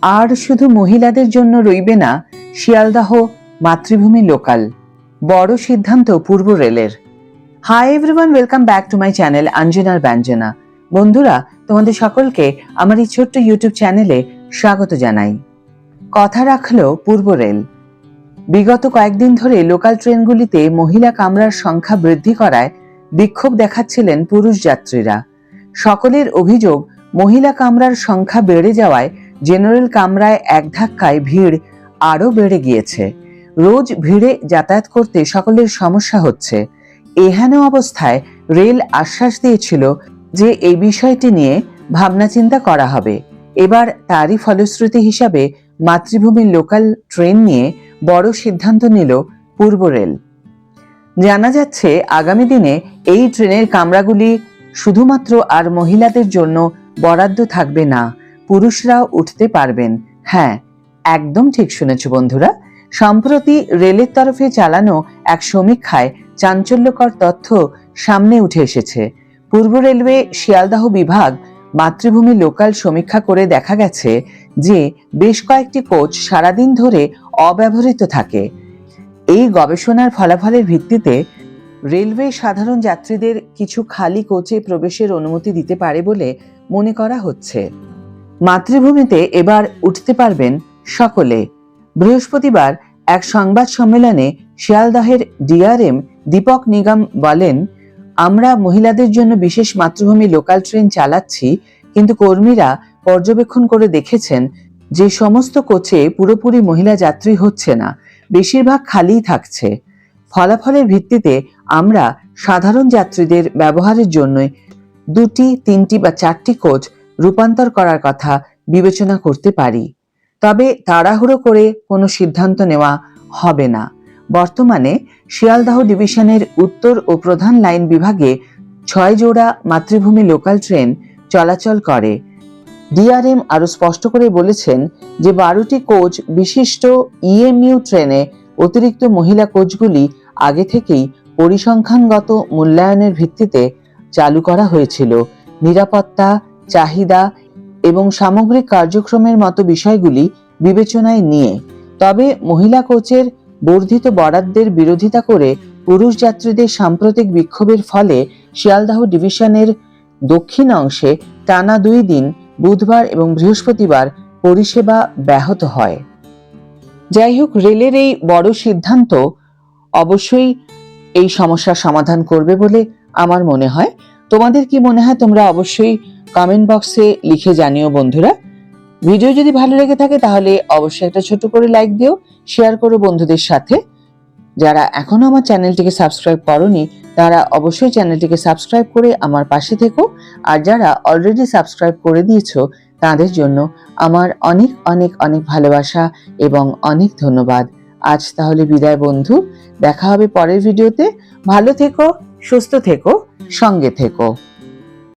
আর শুধু মহিলাদের জন্য রইবে না শিয়ালদাহ মাতৃভূমি লোকাল, বড় সিদ্ধান্ত পূর্ব রেলের। Hi everyone, welcome back to my channel অঞ্জনার ব্যঞ্জনা। বন্ধুরা, তোমাদের সকলকে আমার এই ছোট্ট ইউটিউব চ্যানেলে স্বাগত জানাই। কথা রাখলো পূর্ব রেল। বিগত কয়েকদিন ধরে লোকাল ট্রেনগুলিতে মহিলা কামরার সংখ্যা বৃদ্ধি করায় বিক্ষোভ দেখাচ্ছিলেন পুরুষ যাত্রীরা। সকলের অভিযোগ, মহিলা কামরার সংখ্যা বেড়ে যাওয়ায় জেনারেল কামরায় এক ধাক্কায় ভিড় আরও বেড়ে গিয়েছে। রোজ ভিড়ে যাতায়াত করতে সকলের সমস্যা হচ্ছে। এহেন অবস্থায় রেল আশ্বাস দিয়েছিল যে এই বিষয়টি নিয়ে ভাবনা চিন্তা করা হবে। এবার তারই ফলশ্রুতি হিসাবে মাতৃভূমির লোকাল ট্রেন নিয়ে বড় সিদ্ধান্ত নিল পূর্ব রেল। জানা যাচ্ছে আগামী দিনে এই ট্রেনের কামরাগুলি শুধুমাত্র আর মহিলাদের জন্য বরাদ্দ থাকবে না, পুরুষরাও উঠতে পারবেন। হ্যাঁ, একদম ঠিক শুনেছ বন্ধুরা। সম্প্রতি রেলের তরফে চালানো এক সমীক্ষায় চাঞ্চল্যকর তথ্য সামনে উঠে এসেছে। পূর্ব রেলওয়ে শিয়ালদাহ বিভাগ মাতৃভূমি লোকাল সমীক্ষা করে দেখা গেছে যে বেশ কয়েকটি কোচ সারাদিন ধরে অব্যবহৃত থাকে। এই গবেষণার ফলাফলের ভিত্তিতে রেলওয়ে সাধারণ যাত্রীদের কিছু খালি কোচে প্রবেশের অনুমতি দিতে পারে বলে মনে করা হচ্ছে। মাতৃভূমিতে এবার উঠতে পারবেন সকলে। বৃহস্পতিবার এক সংবাদ সম্মেলনে শিয়ালদহের ডিআরএম দীপক নিগম বলেন, আমরা মহিলাদের জন্য বিশেষ মাতৃভূমি লোকাল ট্রেন চালাচ্ছি, কিন্তু কর্মীরা পর্যবেক্ষণ করে দেখেছেন যে সমস্ত কোচে পুরোপুরি মহিলা যাত্রী হচ্ছে না, বেশিরভাগ খালিই থাকছে। ফলাফলের ভিত্তিতে আমরা সাধারণ যাত্রীদের ব্যবহারের জন্য 2, 3 বা 4টি কোচ রূপান্তর করার কথা বিবেচনা করতে পারি। তবে তাড়াহুড়ো করে কোনো সিদ্ধান্ত নেওয়া হবে না। বর্তমানে শিয়ালদাহ ডিভিশনের উত্তর ও প্রধান লাইন বিভাগে 6 জোড়া মাতৃভূমি লোকাল ট্রেন চলাচল করে। ডিআরএম আরো স্পষ্ট করে বলেছেন যে 12টি কোচ বিশিষ্ট ইএমইউ ট্রেনে অতিরিক্ত মহিলা কোচগুলি আগে থেকেই পরিসংখ্যানগত মূল্যায়নের ভিত্তিতে চালু করা হয়েছিল, নিরাপত্তা, চাহিদা এবং সামগ্রিক কার্যক্রমের মতো বিষয়গুলি বিবেচনায় নিয়ে। তবে মহিলা কোচের বর্ধিত বরাদ্দের বিরোধিতা করে পুরুষ যাত্রীদের সাম্প্রতিক বিক্ষোভের ফলে শিয়ালদাহ ডিভিশনের দক্ষিণ অংশে টানা 2 দিন বুধবার এবং বৃহস্পতিবার পরিষেবা ব্যাহত হয়। যাই হোক, রেলের এই বড় সিদ্ধান্ত অবশ্যই এই সমস্যার সমাধান করবে বলে আমার মনে হয়। তোমাদের কি মনে হয় তোমরা অবশ্যই কমেন্ট বক্সে লিখে জানিও বন্ধুরা। ভিডিও যদি ভালো লেগে থাকে তাহলে অবশ্যই একটা ছোট করে লাইক দিও, শেয়ার করো বন্ধুদের সাথে। যারা এখনো আমার চ্যানেলটিকে সাবস্ক্রাইব করোনি তারা অবশ্যই চ্যানেলটিকে সাবস্ক্রাইব করে আমার পাশে থেকো। আর যারা অলরেডি সাবস্ক্রাইব করে দিয়েছো তাদের জন্য আমার অনেক অনেক অনেক ভালোবাসা এবং অনেক ধন্যবাদ। আজ তাহলে বিদায় বন্ধু, দেখা হবে পরের ভিডিওতে। ভালো থেকো, সুস্থ থেকো, সঙ্গে থেকো।